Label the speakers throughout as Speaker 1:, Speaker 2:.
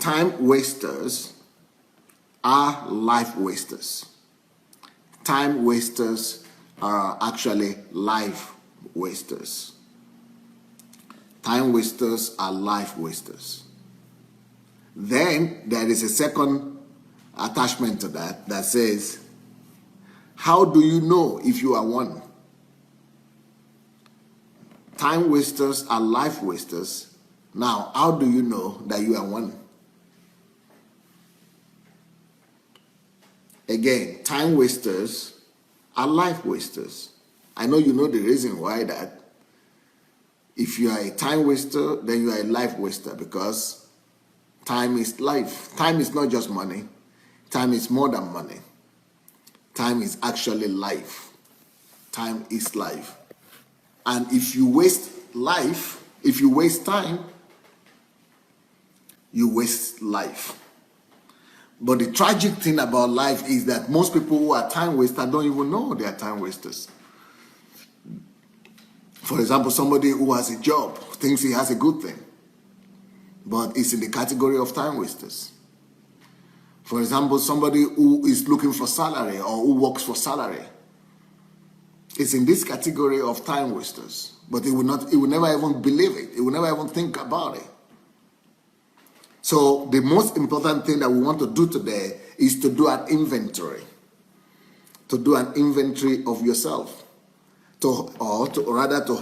Speaker 1: time wasters are life wasters. Time wasters are actually life wasters. Time wasters are life wasters. Then there is a second attachment to that that says, how do you know if you are one? Time wasters are life wasters. Now, how do you know that you are one? Again, time wasters are life wasters. I know you know the reason why that. If you are a time waster, then you are a life waster, because time is life. Time is not just money. Time is more than money. Time is actually life. Time is life. And if you waste life, if you waste time, you waste life. But the tragic thing about life is that most people who are time wasters don't even know they are time wasters. For example, somebody who has a job thinks he has a good thing, but it's in the category of time wasters. For example, somebody who is looking for salary or who works for salary is in this category of time wasters, but he will never even believe it. He will never even think about it. So the most important thing that we want to do today is to do an inventory. To do an inventory of yourself. To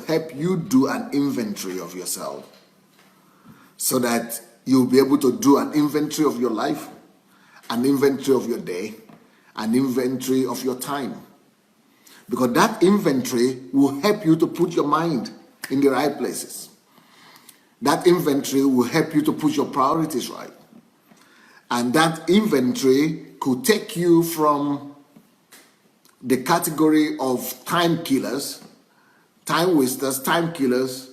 Speaker 1: help you do an inventory of yourself. So that you'll be able to do an inventory of your life, an inventory of your day, an inventory of your time. Because that inventory will help you to put your mind in the right places. That inventory will help you to put your priorities right. And that inventory could take you from the category of time killers, time wasters, time killers,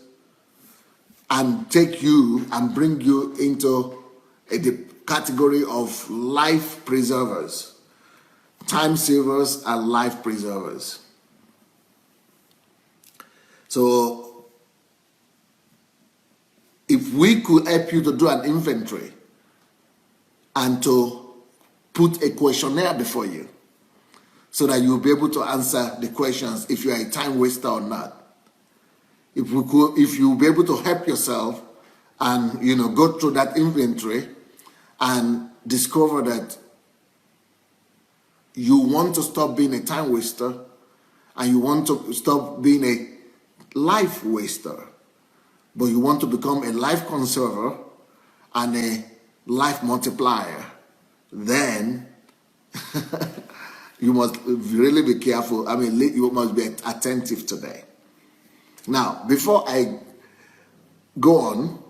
Speaker 1: and take you and bring you into the category of life preservers. Time savers and life preservers. So, if we could help you to do an inventory and to put a questionnaire before you so that you'll be able to answer the questions if you are a time waster or not. If you'll be able to help yourself and go through that inventory and discover that you want to stop being a time waster and you want to stop being a life waster, but you want to become a life conserver and a life multiplier, then you must really be careful. You must be attentive today. Now, before I go on,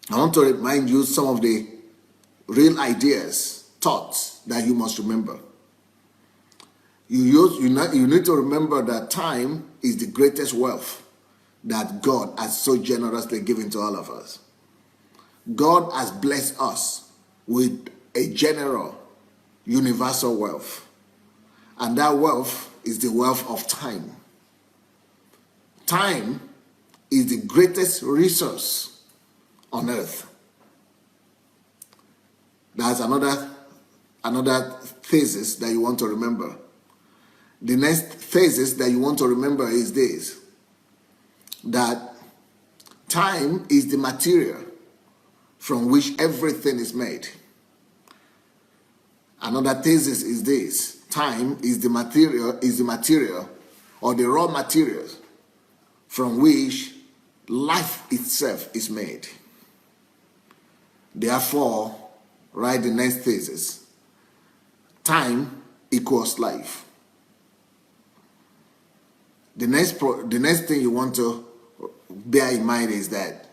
Speaker 1: I want to remind you some of the real ideas, thoughts that you must remember. You need to remember that time is the greatest wealth that God has so generously given to all of us. God has blessed us with a general, universal wealth. And that wealth is the wealth of time. Time is the greatest resource on earth. That's another thesis that you want to remember. The next thesis that you want to remember is this: that time is the material from which everything is made. Another thesis is this: time is the material or the raw materials from which life itself is made. Therefore, write the next thesis: time equals life. The next thing you want to bear in mind is that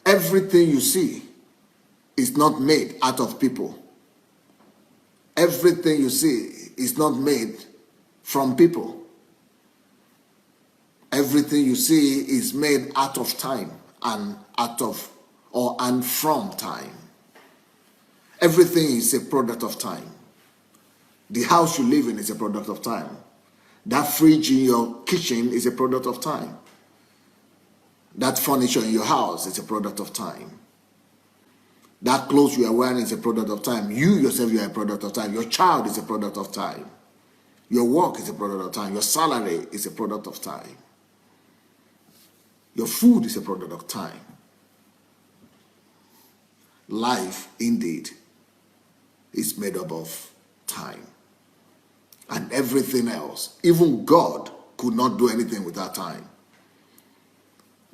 Speaker 1: everything you see is not made out of people. Everything you see is not made from people. Everything you see is made out of time and from time. Everything is a product of time. The house you live in is a product of time. That fridge in your kitchen is a product of time. That furniture in your house is a product of time. That clothes you are wearing is a product of time. You yourself, you are a product of time. Your child is a product of time. Your work is a product of time. Your salary is a product of time. Your food is a product of time. Life, indeed, is made up of time. And everything else, even God could not do anything without time.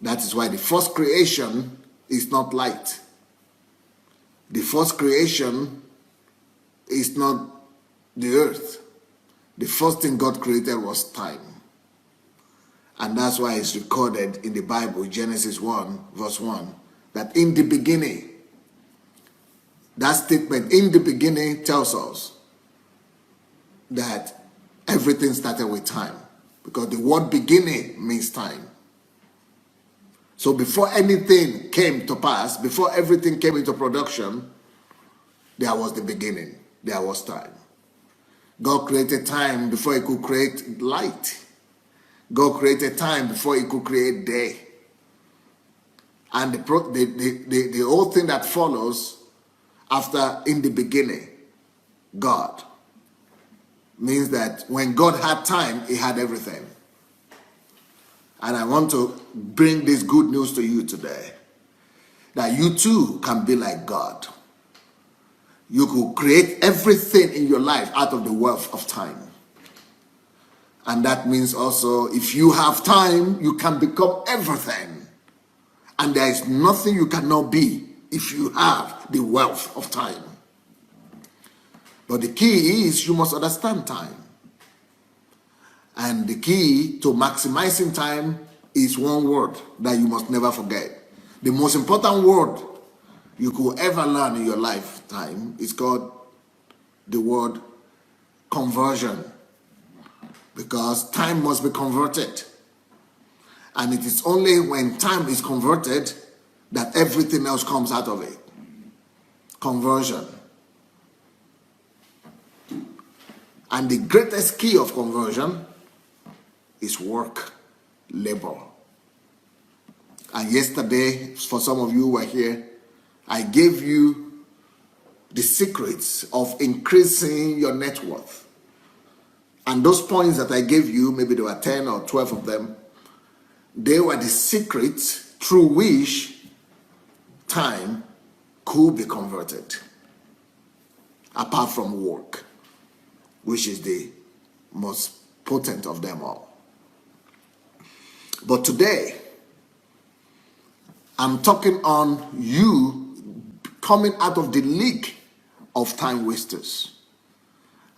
Speaker 1: That is why the first creation is not light. The first creation is not the earth. The first thing God created was time. And that's why it's recorded in the Bible, Genesis 1, verse 1, that in the beginning, that statement, in the beginning, tells us that everything started with time. Because the word beginning means time. So before anything came to pass, before everything came into production, there was the beginning. There was time. God created time before he could create light. God created time before he could create day. And the whole thing that follows after in the beginning, God, means that when God had time, he had everything. And I want to bring this good news to you today, that you too can be like God. You could create everything in your life out of the wealth of time. And that means also, if you have time, you can become everything. And there is nothing you cannot be if you have the wealth of time. But the key is you must understand time. And the key to maximizing time is one word that you must never forget. The most important word you could ever learn in your lifetime is called the word conversion. Because time must be converted. And it is only when time is converted that everything else comes out of it. Conversion. And the greatest key of conversion is work, labor. And yesterday, for some of you who were here, I gave you the secrets of increasing your net worth. And those points that I gave you, maybe there were 10 or 12 of them, they were the secrets through which time could be converted, apart from work, which is the most potent of them all. But today, I'm talking on you coming out of the league of time wasters.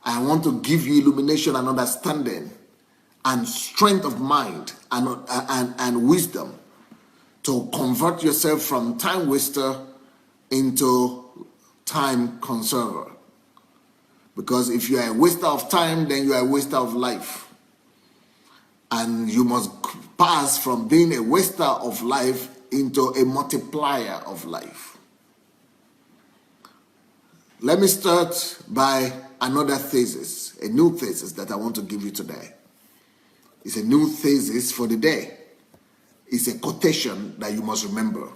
Speaker 1: I want to give you illumination and understanding and strength of mind and wisdom to convert yourself from time waster into time conserver. Because if you are a waster of time, then you are a waster of life. And you must pass from being a waster of life into a multiplier of life. Let me start by another thesis, a new thesis that I want to give you today. It's a new thesis for the day. It's a quotation that you must remember.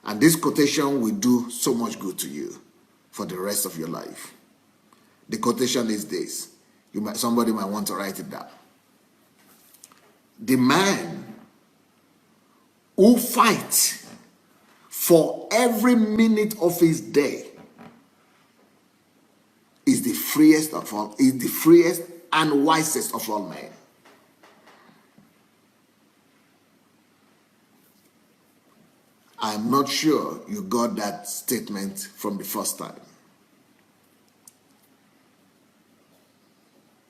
Speaker 1: And this quotation will do so much good to you for the rest of your life. The quotation is this. Somebody might want to write it down. The man who fights for every minute of his day is the freest of all, is the freest and wisest of all men. I'm not sure you got that statement from the first time.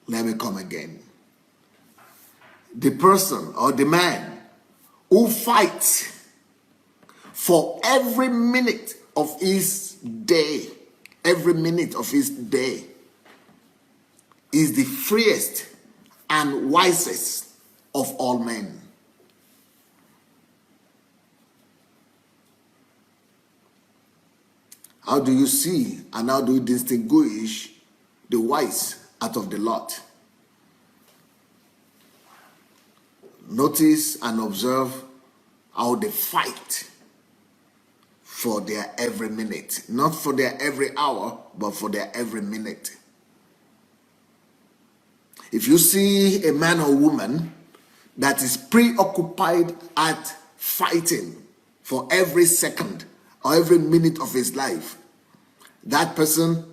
Speaker 1: Let me come again. The person or the man who fights for every minute of his day, every minute of his day, is the freest and wisest of all men. How do you see and how do you distinguish the wise out of the lot? Notice and observe how they fight for their every minute. Not for their every hour, but for their every minute. If you see a man or woman that is preoccupied at fighting for every second or every minute of his life, that person,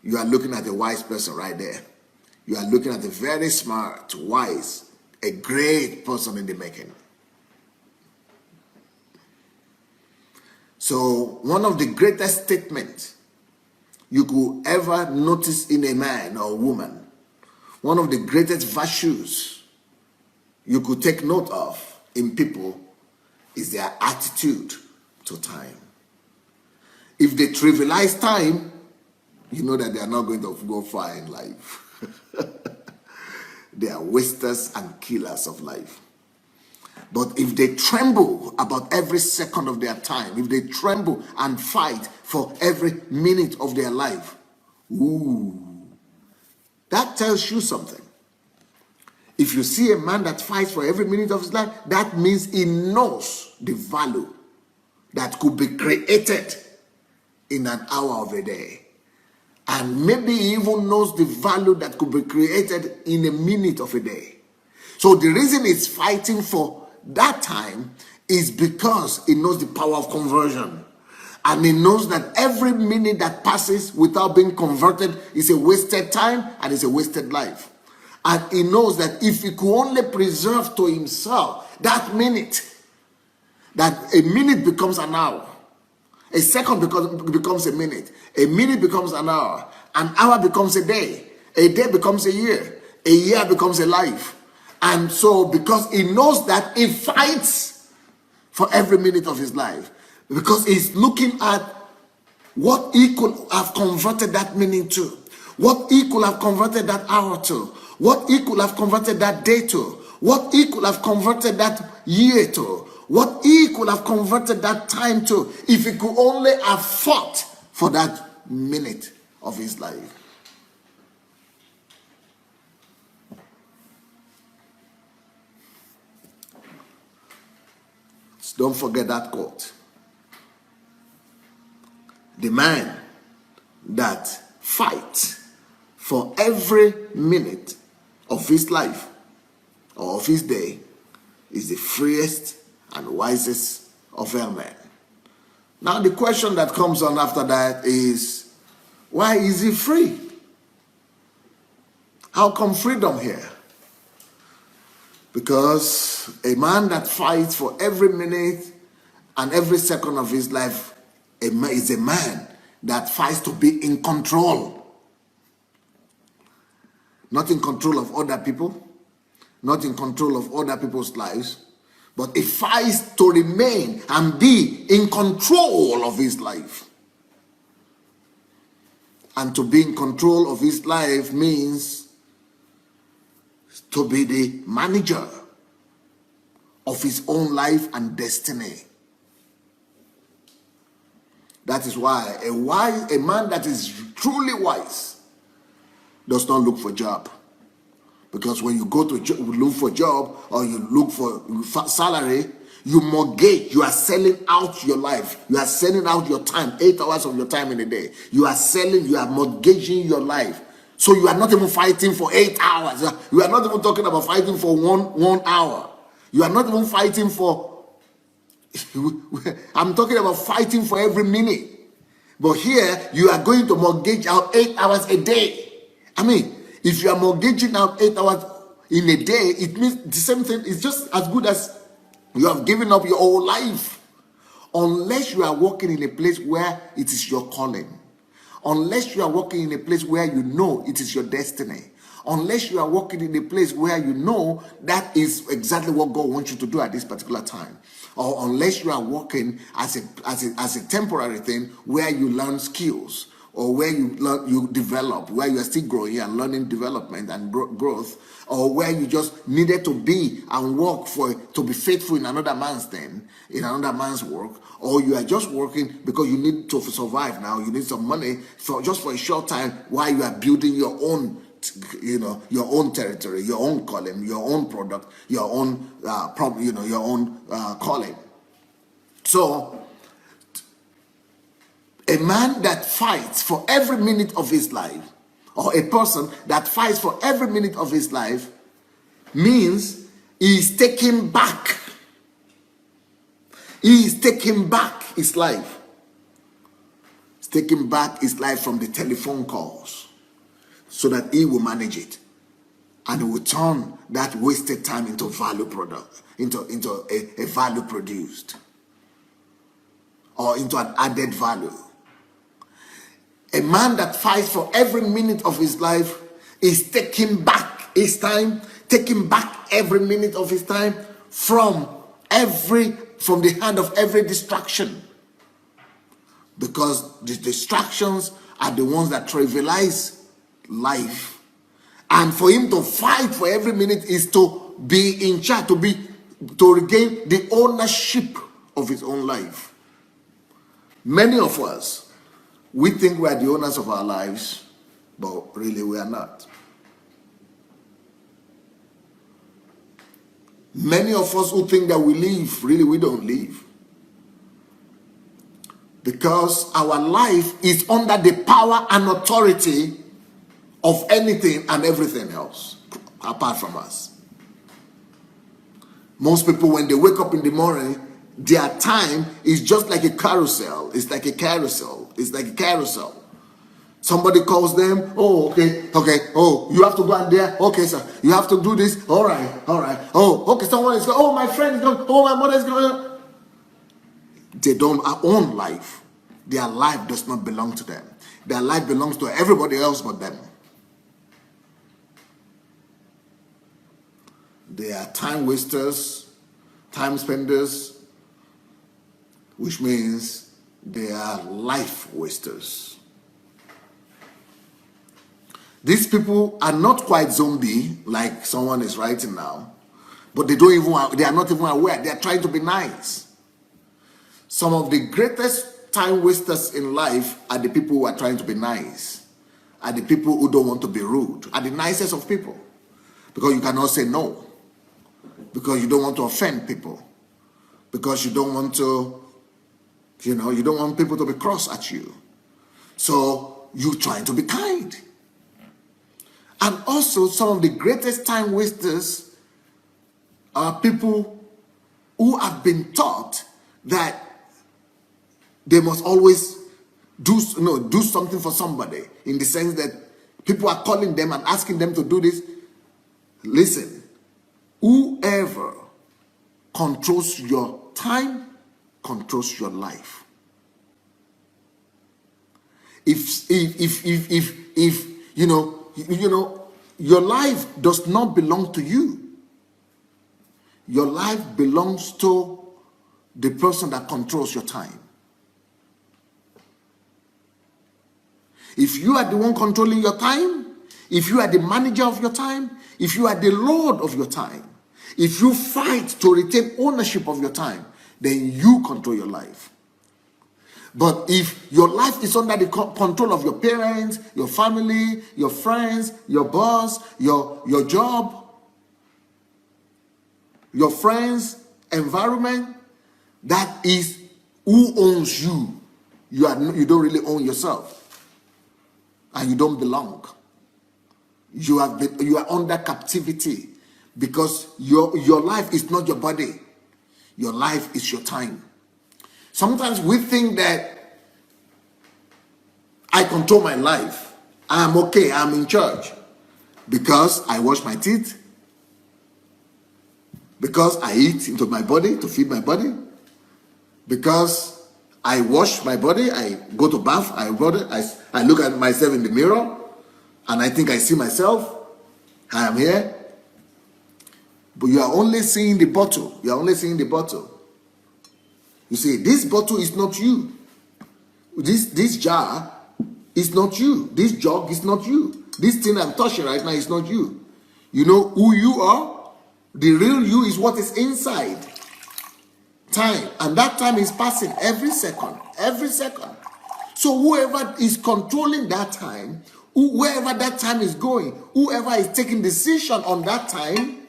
Speaker 1: you are looking at a wise person right there. You are looking at a very smart, wise, a great person in the making. So one of the greatest statements you could ever notice in a man or woman, one of the greatest virtues you could take note of in people is their attitude to time. If they trivialize time, you know that they are not going to go far in life. They are wasters and killers of life. But if they tremble about every second of their time, if they tremble and fight for every minute of their life, that tells you something. If you see a man that fights for every minute of his life, that means he knows the value that could be created in an hour of a day. And maybe he even knows the value that could be created in a minute of a day. So the reason he's fighting for that time is because he knows the power of conversion. And he knows that every minute that passes without being converted is a wasted time and is a wasted life. And he knows that if he could only preserve to himself that minute, that a minute becomes an hour. A second becomes a minute becomes an hour becomes a day becomes a year becomes a life. And so because he knows that, he fights for every minute of his life, because he's looking at what he could have converted that minute to, what he could have converted that hour to, what he could have converted that day to, what he could have converted that year to, what he could have converted that time to, if he could only have fought for that minute of his life. So don't forget that quote. The man that fights for every minute of his life or of his day is the freest and wisest of all men. Now the question that comes on after that is, why is he free? How come freedom here? Because a man that fights for every minute and every second of his life is a man that fights to be in control. Not in control of other people, not in control of other people's lives, but he fights to remain and be in control of his life. And to be in control of his life means to be the manager of his own life and destiny. That is why a man that is truly wise does not look for a job. Because when you go to look for a job or you look for salary, you mortgage, you are selling out your life. You are selling out your time, 8 hours of your time in a day. You are mortgaging your life. So you are not even fighting for 8 hours. You are not even talking about fighting for one hour. You are not even fighting for, I'm talking about fighting for every minute. But here, you are going to mortgage out 8 hours a day. I mean, if you are mortgaging out 8 hours in a day, it means the same thing. It's just as good as you have given up your whole life. Unless you are working in a place where it is your calling. Unless you are working in a place where you know it is your destiny. Unless you are working in a place where you know that is exactly what God wants you to do at this particular time. Or unless you are working as a temporary thing where you learn skills, or where you develop, where you are still growing and learning development and growth, or where you just needed to be and work to be faithful in another man's thing, in another man's work, or you are just working because you need to survive now, you need some money for a short time while you are building your own, your own territory, your own calling, your own product, your own your own calling. So A man that fights for every minute of his life, or a person that fights for every minute of his life, means he is taking back. He is taking back his life. He's taking back his life from the telephone calls so that he will manage it. And he will turn that wasted time into value product, into a value produced, or into an added value. A man that fights for every minute of his life is taking back his time, taking back every minute of his time from the hand of every distraction. Because the distractions are the ones that trivialize life. And for him to fight for every minute is to be in charge, to regain the ownership of his own life. Many of us, we think we are the owners of our lives, but really we are not. Many of us who think that we live, really we don't live. Because our life is under the power and authority of anything and everything else apart from us. Most people, when they wake up in the morning, their time is just like a carousel. It's like a carousel. It's like a carousel. Somebody calls them, oh, okay, oh, you have to go out there, okay, sir, you have to do this, all right, oh, okay, someone is going, oh, my friend is going, oh, my mother is going. They don't own life. Their life does not belong to them. Their life belongs to everybody else but them. They are time wasters, time spenders, which means they are life wasters. These people are not quite zombie like someone is writing now, but they are not even aware. They are trying to be nice. Some of the greatest time wasters in life are the people who are trying to be nice, are the people who don't want to be rude, are the nicest of people, because you cannot say no, because you don't want to offend people, because you don't want to, you don't want people to be cross at you. So you're trying to be kind. And also, some of the greatest time wasters are people who have been taught that they must always do something for somebody, in the sense that people are calling them and asking them to do this. Listen, whoever controls your time controls your life. If your life does not belong to you. Your life belongs to the person that controls your time. If you are the one controlling your time, if you are the manager of your time, if you are the lord of your time, if you fight to retain ownership of your time, then you control your life. But if your life is under the control of your parents, your family, your friends, your boss, your job, your friends, environment, that is who owns you. You don't really own yourself, and you don't belong. You are under captivity, because your life is not your body. Your life is your time. Sometimes we think that I control my life. I'm okay. I'm in charge because I wash my teeth, because I eat into my body to feed my body, because I wash my body, I go to bath, I look at myself in the mirror, and I think I see myself. I am here. But you are only seeing the bottle. You are only seeing the bottle. You see, this bottle is not you. This jar is not you. This jug is not you. This thing I'm touching right now is not you. You know who you are? The real you is what is inside. Time. And that time is passing every second. Every second. So whoever is controlling that time, wherever that time is going, whoever is taking decision on that time,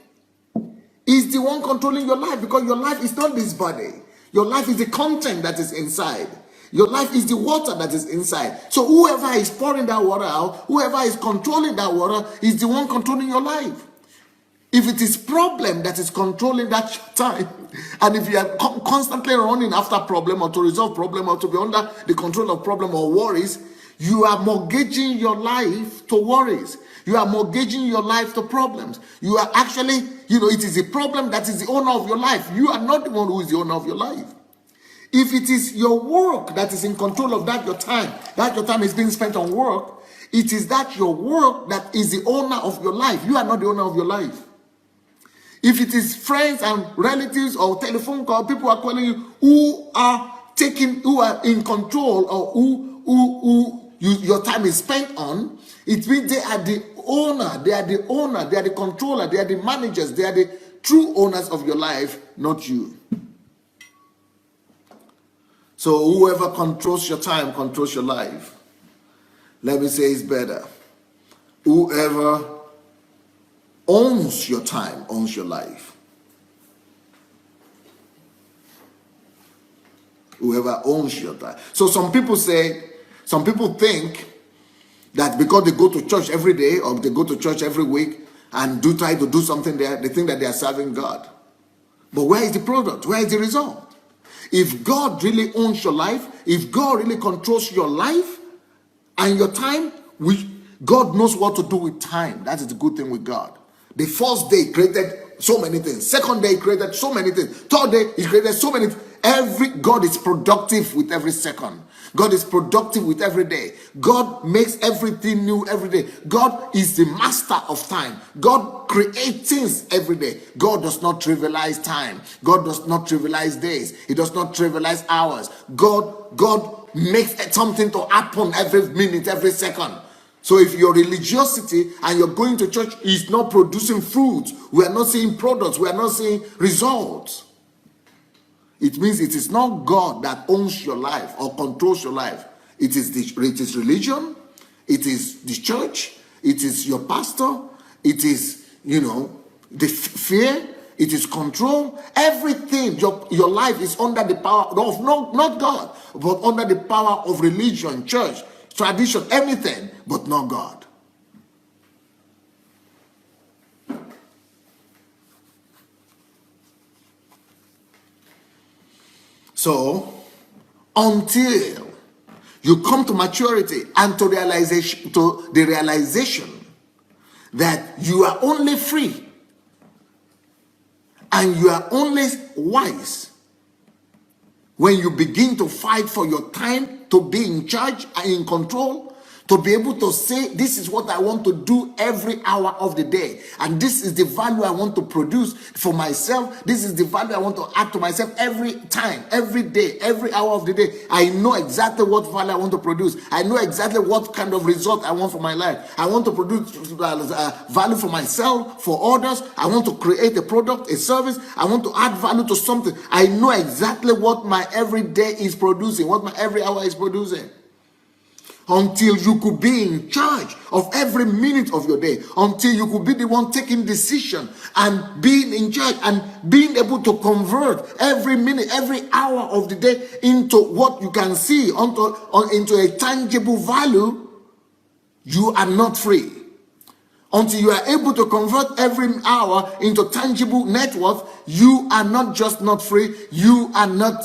Speaker 1: is the one controlling your life, because your life is not this body. Your life is the content that is inside. Your life is the water that is inside. So whoever is pouring that water out, whoever is controlling that water, is the one controlling your life. If it is problem that is controlling that time, and if you are constantly running after problem or to resolve problem or to be under the control of problem or worries, you are mortgaging your life to worries. You are mortgaging your life to problems. You are actually, it is a problem that is the owner of your life. You are not the one who is the owner of your life. If it is your work that is in control of that your time is being spent on work, it is that your work that is the owner of your life. You are not the owner of your life. If it is friends and relatives or telephone call, people are calling you who are in control or who your time is spent on, it means they are the owner, they are the controller, they are the managers, they are the true owners of your life, not you. So whoever controls your time controls your life. Let me say it's better. Whoever owns your time owns your life. Whoever owns your time. So some people think that because they go to church every day or they go to church every week and try to do something there, they think that they are serving God. But where is the product? Where is the result? If God really owns your life, if God really controls your life and your time, God knows what to do with time. That is the good thing with God. The first day he created so many things. Second day he created so many things. Third day he created so many things. God is productive with every second. God is productive with every day. God makes everything new every day. God is the master of time. God creates things every day. God does not trivialize time. God does not trivialize days. He does not trivialize hours. God makes something to happen every minute, every second. So if your religiosity and you're going to church is not producing fruit, we are not seeing products, we are not seeing results, it means it is not God that owns your life or controls your life. It is religion, it is the church, it is your pastor, it is, the fear, it is control. Everything, your life is under the power of not God, but under the power of religion, church, tradition, everything, but not God. So, until you come to maturity and to the realization that you are only free and you are only wise when you begin to fight for your time to be in charge and in control, to be able to say, this is what I want to do every hour of the day. And this is the value I want to produce for myself. This is the value I want to add to myself every time, every day, every hour of the day. I know exactly what value I want to produce. I know exactly what kind of result I want for my life. I want to produce value for myself, for others. I want to create a product, a service. I want to add value to something. I know exactly what my every day is producing, what my every hour is producing. Until you could be in charge of every minute of your day, until you could be the one taking decision and being in charge and being able to convert every minute, every hour of the day into what you can see, into a tangible value, you are not free. Until you are able to convert every hour into tangible net worth, you are not just not free, you are not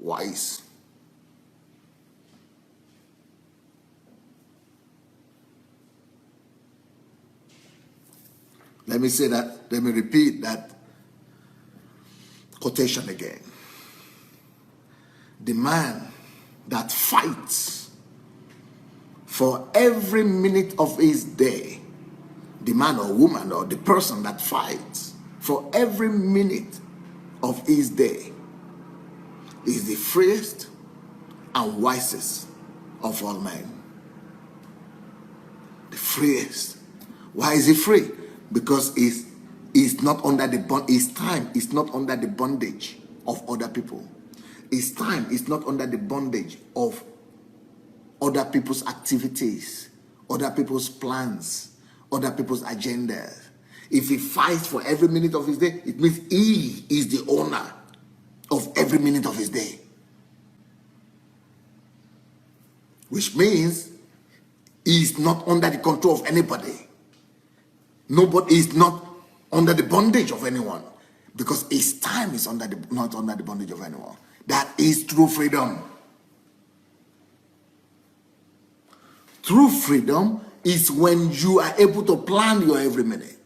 Speaker 1: wise. Let me say that, let me repeat that quotation again. The man that fights for every minute of his day, the man or woman or the person that fights for every minute of his day is the freest and wisest of all men. The freest. Why is he free? Because he's not under his time is not under the bondage of other people. His time is not under the bondage of other people's activities, other people's plans, other people's agendas. If he fights for every minute of his day, it means he is the owner of every minute of his day. which means he is not under the control of anybody. Nobody is not under the bondage of anyone, because his time is not under the bondage of anyone. That is true freedom. True freedom is when you are able to plan your every minute.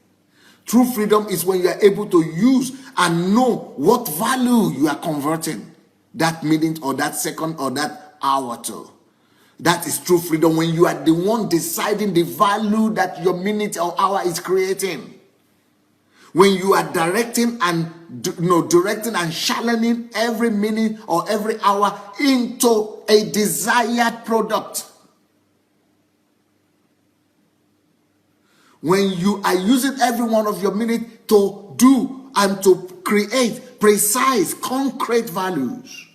Speaker 1: True freedom is when you are able to use and know what value you are converting that minute or that second or that hour to. That is true freedom, when you are the one deciding the value that your minute or hour is creating. When you are directing and channeling every minute or every hour into a desired product. When you are using every one of your minutes to do and to create precise, concrete values.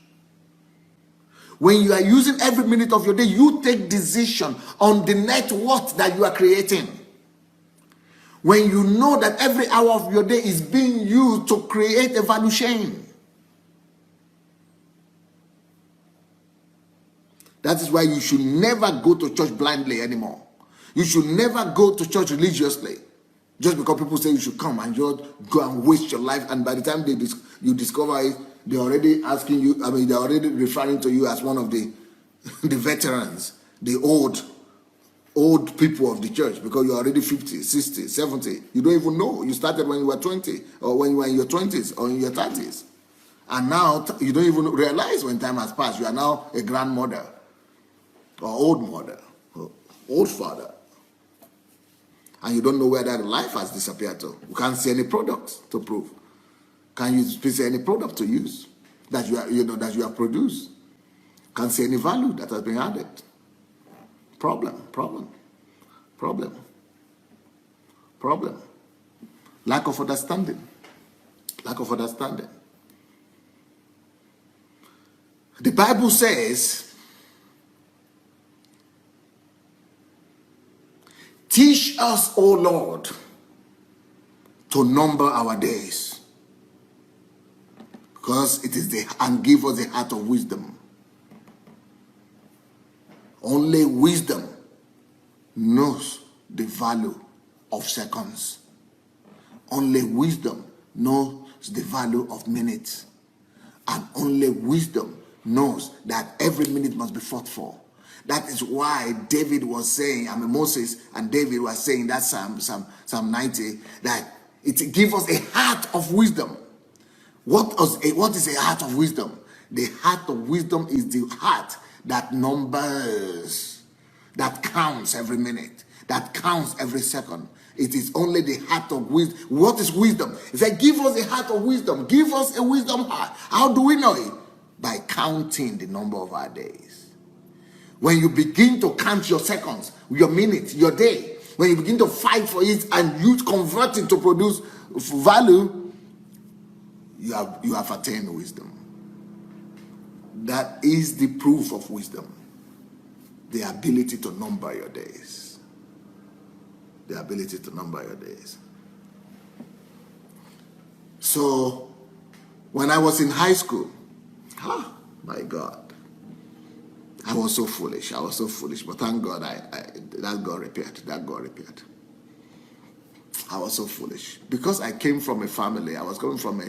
Speaker 1: When you are using every minute of your day, you take decision on the net worth that you are creating. When you know that every hour of your day is being used to create a value chain. That is why you should never go to church blindly anymore. You should never go to church religiously. Just because people say you should come and just go and waste your life, and by the time you discover it, they're already asking you, they're already referring to you as one of the veterans, the old people of the church, because you're already 50, 60, 70. You don't even know. You started when you were 20, or when you were in your 20s or in your 30s. And now you don't even realize when time has passed. You are now a grandmother or old mother or old father. And you don't know where that life has disappeared to. You can't see any product to prove. Can you see any product to use that you have produced? Can't see any value that has been added. Problem. Lack of understanding. The Bible says, teach us, O Lord, to number our days, because and give us the heart of wisdom. Only wisdom knows the value of seconds. Only wisdom knows the value of minutes. And only wisdom knows that every minute must be fought for. That is why David was saying, Moses and David was saying that Psalm 90, that it gives us a heart of wisdom. What is a heart of wisdom? The heart of wisdom is the heart that numbers, that counts every minute, that counts every second. It is only the heart of wisdom. What is wisdom? He said, give us a heart of wisdom. Give us a wisdom heart. How do we know it? By counting the number of our days. When you begin to count your seconds, your minutes, your day, when you begin to fight for it and you convert it to produce value, you have attained wisdom. That is the proof of wisdom. The ability to number your days. The ability to number your days. So, when I was in high school, my God, I was so foolish. But thank God, that got repaired. I was so foolish. Because I came from a family, I was coming from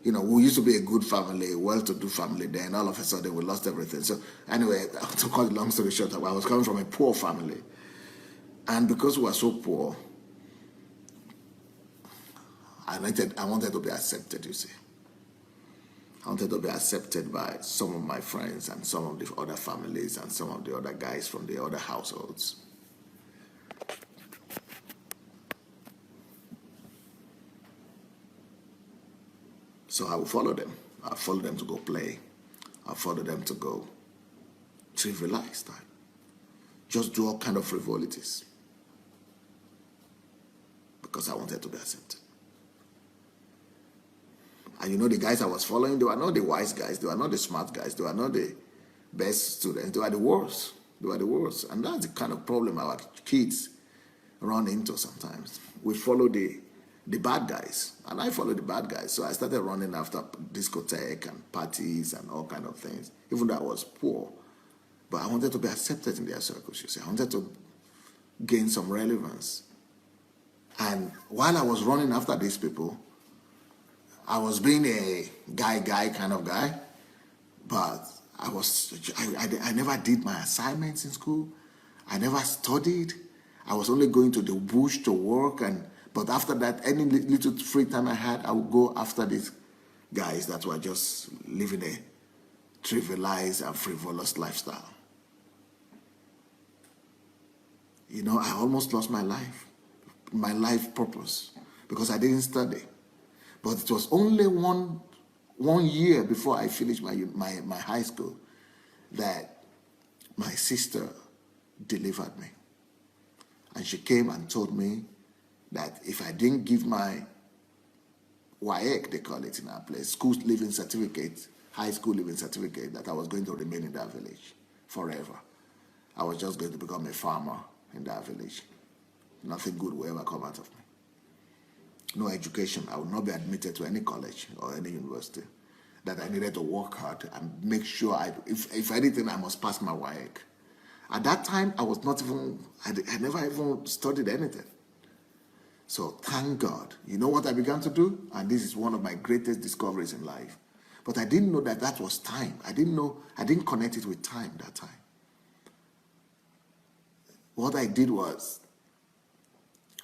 Speaker 1: we used to be a good family, a well-to-do family. Then all of a sudden we lost everything. So anyway, to cut the long story short, I was coming from a poor family. And because we were so poor, I wanted to be accepted, you see. I wanted to be accepted by some of my friends and some of the other families and some of the other guys from the other households. So I will follow them. I'll follow them to go play. I'll follow them to go trivialize time. Just do all kind of frivolities. Because I wanted to be accepted. And the guys I was following, they were not the wise guys. They were not the smart guys. They were not the best students. They were the worst. And that's the kind of problem our kids run into sometimes. We follow the bad guys. And I follow the bad guys. So I started running after discotheque and parties and all kind of things. Even though I was poor. But I wanted to be accepted in their circles, you see. I wanted to gain some relevance. And while I was running after these people, I was being a guy kind of guy, but I never did my assignments in school. I never studied. I was only going to the bush to work, but after that, any little free time I had, I would go after these guys that were just living a trivialized and frivolous lifestyle. You know, I almost lost my life purpose, because I didn't study. But it was only one year before I finished my high school that my sister delivered me. And she came and told me that if I didn't give my WAEC, they call it in our place, school living certificate, high school living certificate, that I was going to remain in that village forever. I was just going to become a farmer in that village. Nothing good will ever come out of me. No education. I would not be admitted to any college or any university. That I needed to work hard and make sure, if anything, I must pass my WAEC. At that time, I was not even, I never even studied anything. So thank God. You know what I began to do? And this is one of my greatest discoveries in life. But I didn't know that was time. I didn't connect it with time that time. What I did was,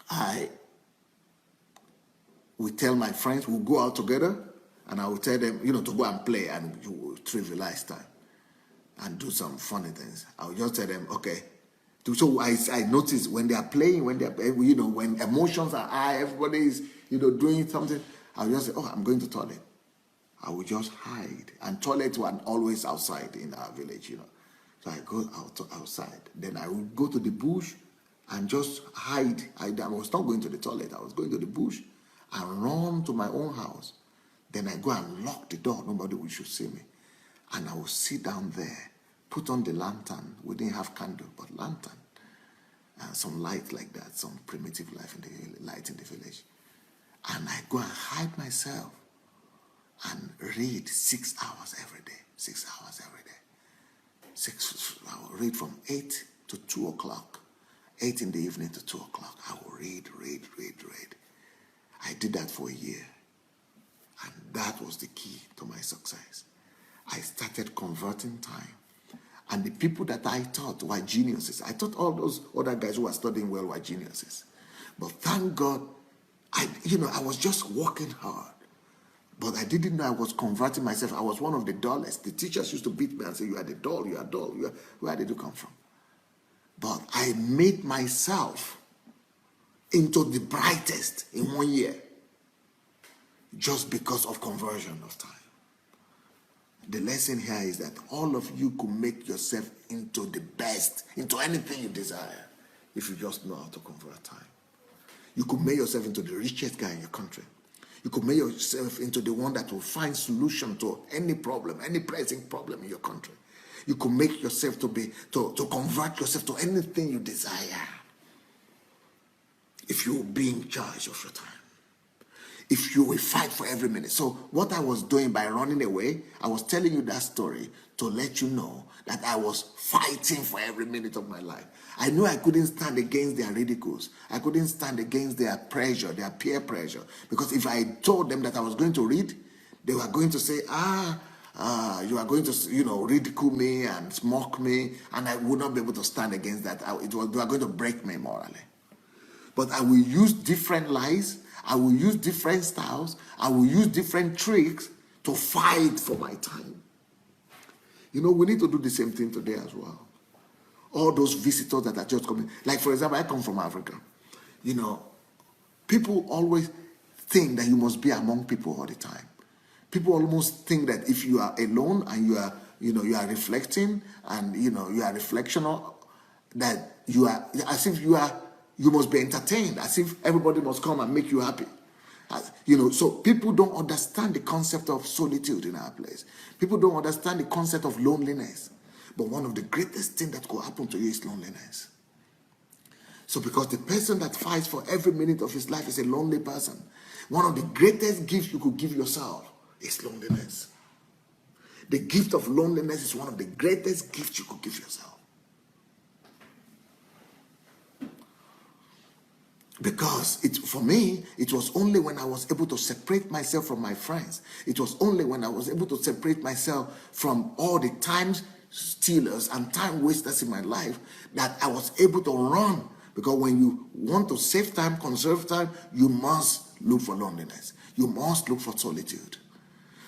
Speaker 1: I would tell my friends, we'll go out together, and I would tell them, to go and play, and you will trivialize time and do some funny things. I would just tell them, okay. So I noticed when they are playing, when emotions are high, everybody is, doing something, I would just say, oh, I'm going to toilet. I would just hide. And toilets were always outside in our village, So I go outside. Then I would go to the bush and just hide. I was not going to the toilet. I was going to the bush and run to my own house. Then I go and lock the door. Nobody should see me. And I will sit down there, put on the lantern. We didn't have candle, but lantern. Some light like that, some primitive light in the village. And I go and hide myself and read 6 hours every day. 6 hours every day. I will read from 8 to 2 o'clock. 8 in the evening to 2 o'clock. I will read. I did that for a year. And that was the key to my success. I started converting time. And the people that I thought were geniuses, I thought all those other guys who were studying well were geniuses. But thank God, I was just working hard. But I didn't know I was converting myself. I was one of the dullest. The teachers used to beat me and say, you are the dull, you are dull. Where did you come from? But I made myself into the brightest in 1 year just because of conversion of time. The lesson here is that all of you could make yourself into the best, into anything you desire, if you just know how to convert time. You could make yourself into the richest guy in your country. You could make yourself into the one that will find solution to any problem, any pressing problem in your country. You could make yourself to convert yourself to anything you desire. If you will be in charge of your time. If you will fight for every minute. So what I was doing by running away, I was telling you that story to let you know that I was fighting for every minute of my life. I knew I couldn't stand against their ridicules. I couldn't stand against their pressure, their peer pressure. Because if I told them that I was going to read, they were going to say, you are going to, ridicule me and mock me, and I would not be able to stand against that. They were going to break me morally. But I will use different lies. I will use different styles. I will use different tricks to fight for my time. We need to do the same thing today as well. All those visitors that are just coming. Like, for example, I come from Africa. People always think that you must be among people all the time. People almost think that if you are alone and you are reflecting and, you are reflectional, that you are, as if you must be entertained, as if everybody must come and make you happy. So people don't understand the concept of solitude in our place. People don't understand the concept of loneliness. But one of the greatest things that could happen to you is loneliness. So because the person that fights for every minute of his life is a lonely person, one of the greatest gifts you could give yourself is loneliness. The gift of loneliness is one of the greatest gifts you could give yourself. Because for me, it was only when I was able to separate myself from my friends. It was only when I was able to separate myself from all the time stealers and time wasters in my life that I was able to run. Because when you want to save time, conserve time, you must look for loneliness. You must look for solitude.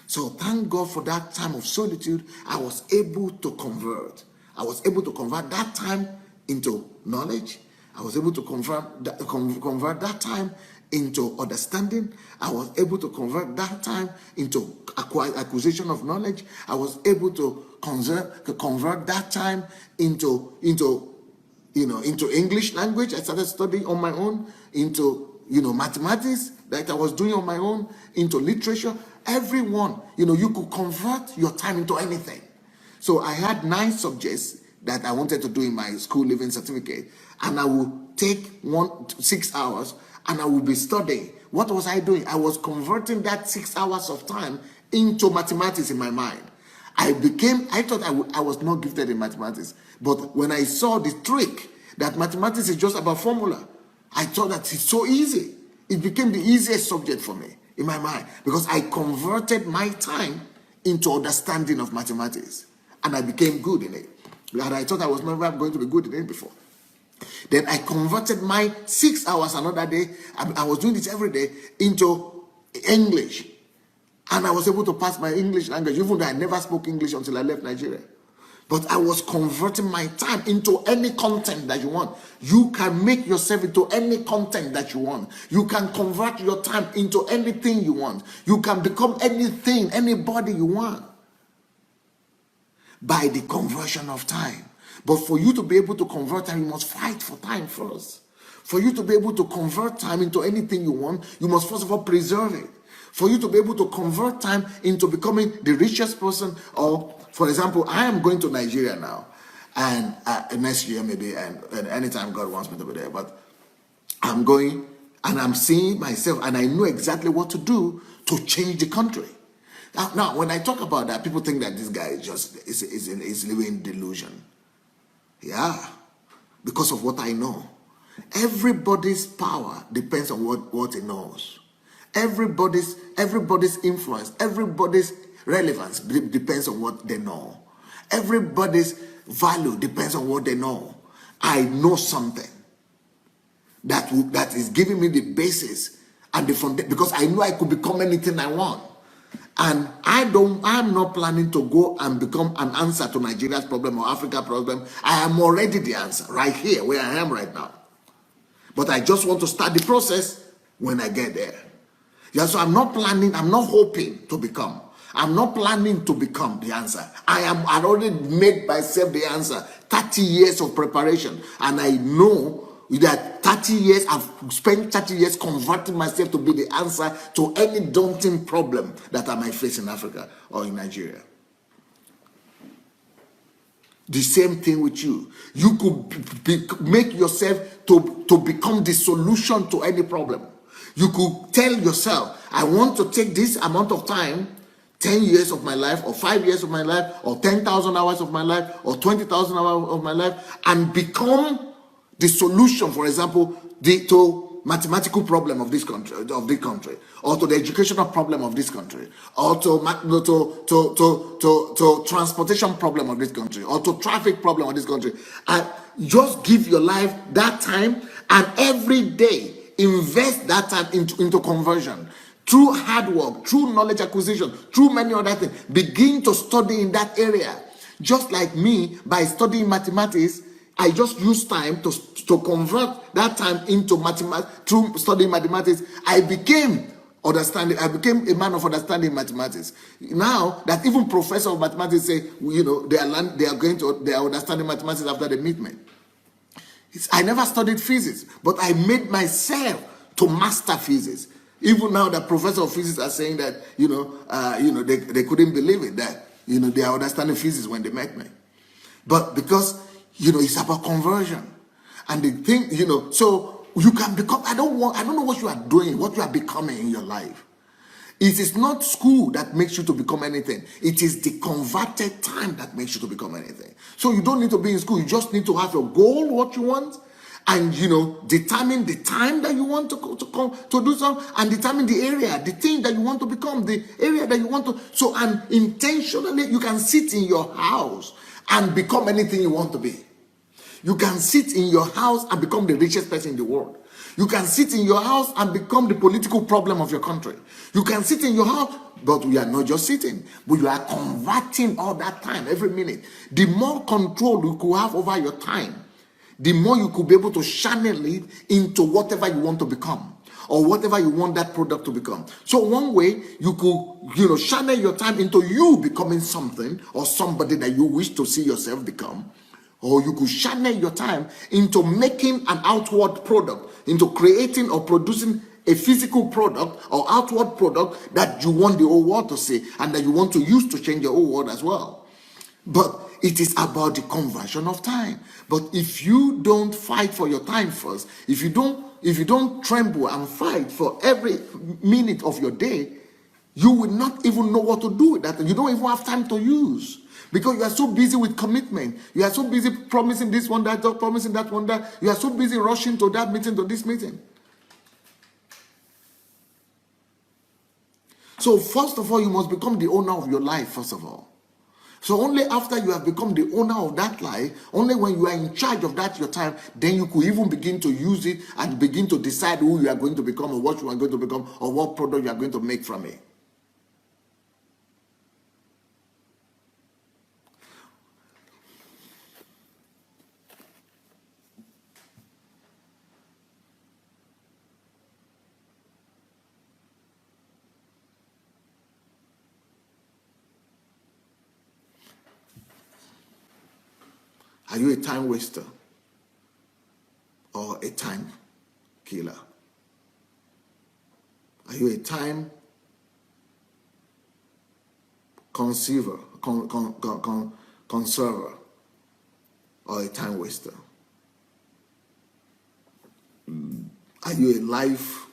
Speaker 1: So thank God for that time of solitude, I was able to convert. I was able to convert that time into knowledge. I was able to convert that time into understanding. I was able to convert that time into acquisition of knowledge. I was able to convert that time into English language. I started studying on my own, into mathematics that I was doing on my own, into literature. Everyone, you could convert your time into anything. So I had 9 subjects that I wanted to do in my school living certificate, and I would take 6 hours and I would be studying. What was I doing? I was converting that 6 hours of time into mathematics in my mind. I thought I was not gifted in mathematics, but when I saw the trick that mathematics is just about formula, I thought that it's so easy. It became the easiest subject for me in my mind because I converted my time into understanding of mathematics, and I became good in it. And I thought I was never going to be good in it before. Then I converted my 6 hours another day. I was doing this every day into English. And I was able to pass my English language, even though I never spoke English until I left Nigeria. But I was converting my time into any content that you want. You can make yourself into any content that you want. You can convert your time into anything you want. You can become anything, anybody you want by the conversion of time. But for you to be able to convert time, you must fight for time first. For you to be able to convert time into anything you want, you must first of all preserve it. For you to be able to convert time into becoming the richest person, or for example, I am going to Nigeria now, and next year maybe, and anytime God wants me to be there, but I'm going and I'm seeing myself, and I know exactly what to do to change the country. Now, when I talk about that, people think that this guy is living in delusion. Yeah, because of what I know. Everybody's power depends on what he knows. Everybody's influence, everybody's relevance depends on what they know. Everybody's value depends on what they know. I know something that is giving me the basis and the foundation, because I know I could become anything I want. And I'm not planning to go and become an answer to Nigeria's problem or Africa's problem. I am already the answer right here where I am right now. But I just want to start the process when I get there. Yeah, so I'm not hoping to become. I'm not planning to become the answer. I already made myself the answer. 30 years of preparation. And I know that 30 years, I've spent 30 years converting myself to be the answer to any daunting problem that I might face in Africa or in Nigeria. The same thing with you. You could make yourself to become the solution to any problem. You could tell yourself, I want to take this amount of time, 10 years of my life, or 5 years of my life, or 10,000 hours of my life, or 20,000 hours of my life, and become the solution, for example, to mathematical problem of this country, or to the educational problem of this country, or to transportation problem of this country, or to traffic problem of this country. And just give your life that time, and every day invest that time into conversion. Through hard work, through knowledge acquisition, through many other things. Begin to study in that area. Just like me, by studying mathematics, I just use time to convert that time into mathematics. Through studying mathematics, I became a man of understanding mathematics. Now that even professors of mathematics say, they are understanding mathematics after they meet me. I never studied physics, but I made myself to master physics. Even now, the professor of physics are saying that they couldn't believe it, that they are understanding physics when they met me. But because it's about conversion, and the thing so you can become. I don't know what you are doing, what you are becoming in your life. It is not school that makes you to become anything. It is the converted time that makes you to become anything. So you don't need to be in school. You just need to have your goal, what you want, and determine the time that you want to do something, and determine the area, the thing that you want to become, the area that you want to. So, and intentionally, you can sit in your house and become anything you want to be. You can sit in your house and become the richest person in the world. You can sit in your house and become the political problem of your country. You can sit in your house, but we are not just sitting, but you are converting all that time, every minute. The more control you could have over your time, the more you could be able to channel it into whatever you want to become, or whatever you want that product to become. So one way you could, channel your time into you becoming something or somebody that you wish to see yourself become. Or you could channel your time into making an outward product, into creating or producing a physical product or outward product that you want the whole world to see and that you want to use to change the whole world as well. But it is about the conversion of time. But if you don't fight for your time first, if you don't tremble and fight for every minute of your day, you will not even know what to do with that. You don't even have time to use. Because you are so busy with commitment. You are so busy promising this one, that, promising that one, that. You are so busy rushing to that meeting, to this meeting. So first of all, you must become the owner of your life, first of all. So only after you have become the owner of that life, only when you are in charge of that your time, then you could even begin to use it and begin to decide who you are going to become or what you are going to become or what product you are going to make from it. Are you a time waster or a time killer? Are you a time conserver or a time waster? Are you a life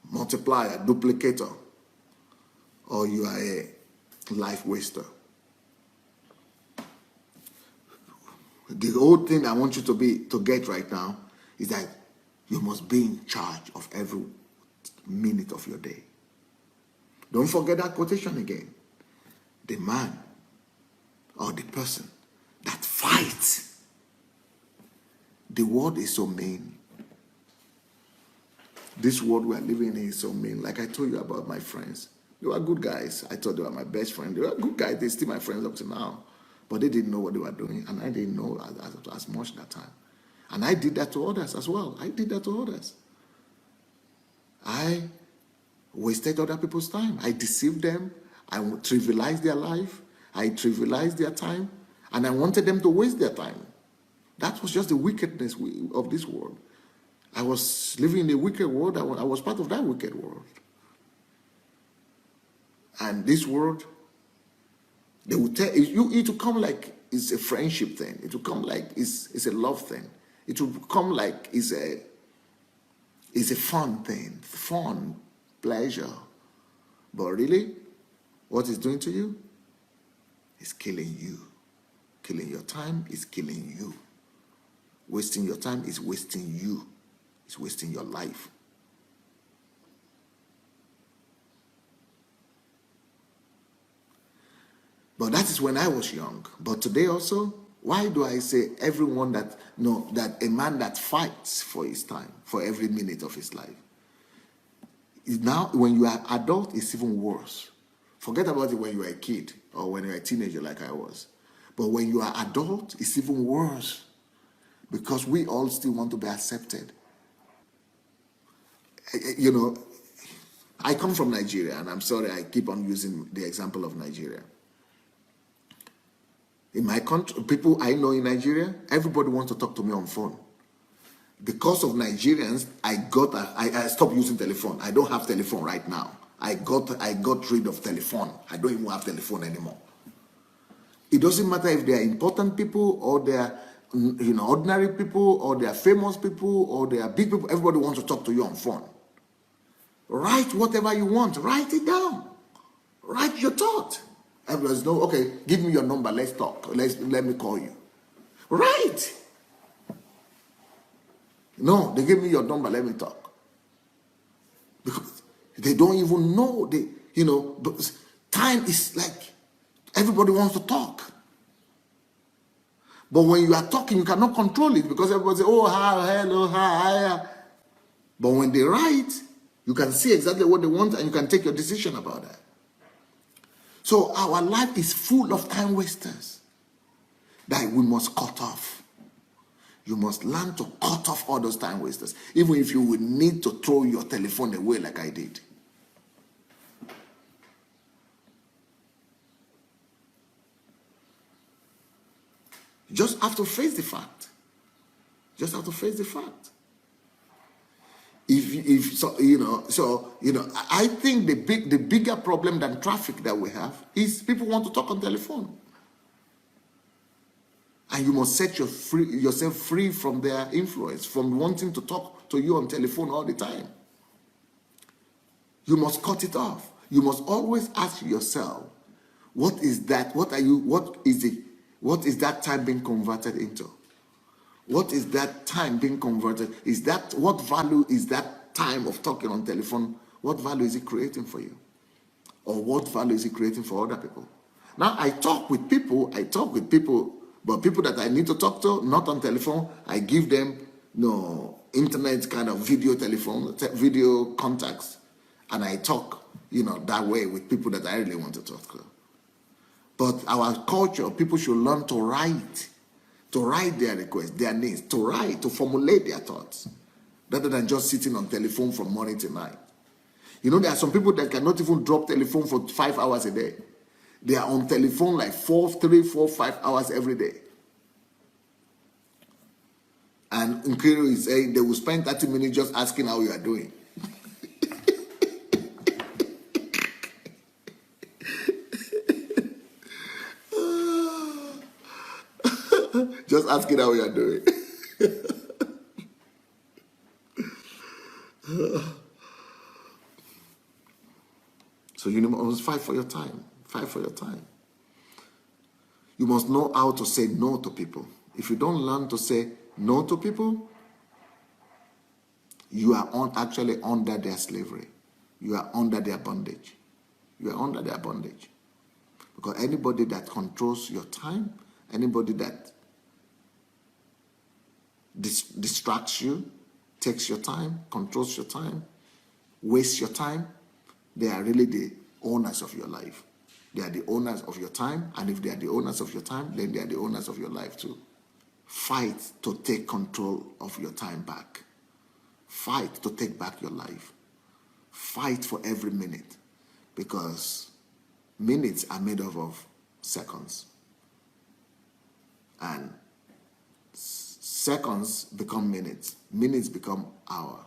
Speaker 1: multiplier, duplicator, or you are a life waster? The whole thing I want you to get right now is that you must be in charge of every minute of your day. Don't forget that quotation again. The man or the person that fights. The world is so mean. This world we are living in is so mean. Like I told you about my friends. They were good guys. I thought they were my best friend. They were good guys. They're still my friends up to now. But they didn't know what they were doing, and I didn't know as much that time. And I did that to others as well. I did that to others. I wasted other people's time. I deceived them. I trivialized their life. I trivialized their time. And I wanted them to waste their time. That was just the wickedness of this world. I was living in a wicked world. I was part of that wicked world. And this world, they will tell you, it will come like it's a friendship thing. It will come like it's a love thing. It will come like it's a fun thing, fun, pleasure. But really, what it's doing to you is killing you. Killing your time is killing you. Wasting your time is wasting you. It's wasting your life. But that is when I was young. But today also, why do I say everyone that a man that fights for his time, for every minute of his life? Now, when you are adult, it's even worse. Forget about it when you are a kid or when you are a teenager like I was. But when you are adult, it's even worse. Because we all still want to be accepted. I come from Nigeria, and I'm sorry I keep on using the example of Nigeria. In my country, people I know in Nigeria, everybody wants to talk to me on phone. Because of Nigerians, I stopped using telephone. I don't have telephone right now. I got rid of telephone. I don't even have telephone anymore. It doesn't matter if they are important people or they are ordinary people or they are famous people or they are big people. Everybody wants to talk to you on phone. Write whatever you want. Write it down. Write your thought. Everybody's no, okay, give me your number. Let's talk. Let me call you. Write. No, they give me your number. Let me talk. Because they don't even know. But time is like everybody wants to talk. But when you are talking, you cannot control it because everybody says, oh, hi, hello, hi. But when they write, you can see exactly what they want and you can take your decision about that. So our life is full of time wasters that we must cut off. You must learn to cut off all those time wasters, even if you would need to throw your telephone away like I did. You just have to face the fact. Just have to face the fact. I think the bigger problem than traffic that we have is people want to talk on telephone. And you must set yourself free from their influence, from wanting to talk to you on telephone all the time. You must cut it off. You must always ask yourself, what is that? What is that time being converted into? What is that time being converted? What value is that time of talking on telephone? What value is it creating for you? Or what value is it creating for other people? Now I talk with people, but people that I need to talk to, not on telephone, I give them internet kind of video contacts, and I talk, that way with people that I really want to talk to. But our culture, people should learn to write their requests, their needs, to formulate their thoughts, rather than just sitting on telephone from morning to night. There are some people that cannot even drop telephone for 5 hours a day. They are on telephone like 3, 4, 5 hours every day. And Nkiru is saying they will spend 30 minutes just asking how you are doing. Just asking how you are doing. So you must fight for your time. Fight for your time. You must know how to say no to people. If you don't learn to say no to people, you are actually under their slavery. You are under their bondage. You are under their bondage. Because anybody that controls your time, anybody that distracts you, takes your time, controls your time, wastes your time, they are really the owners of your life. They are the owners of your time, and if they are the owners of your time, then they are the owners of your life too. Fight to take control of your time back. Fight to take back your life. Fight for every minute, because minutes are made up of seconds. And seconds become minutes. Minutes become hours.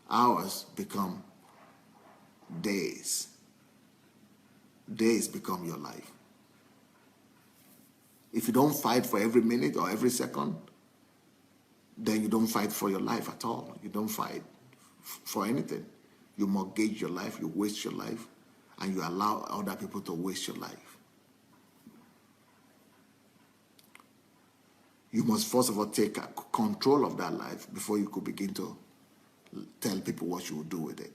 Speaker 1: Hours become days. Days become your life. If you don't fight for every minute or every second, then you don't fight for your life at all. You don't fight for anything. You mortgage your life, you waste your life, and you allow other people to waste your life. You must first of all take control of that life before you could begin to tell people what you will do with it.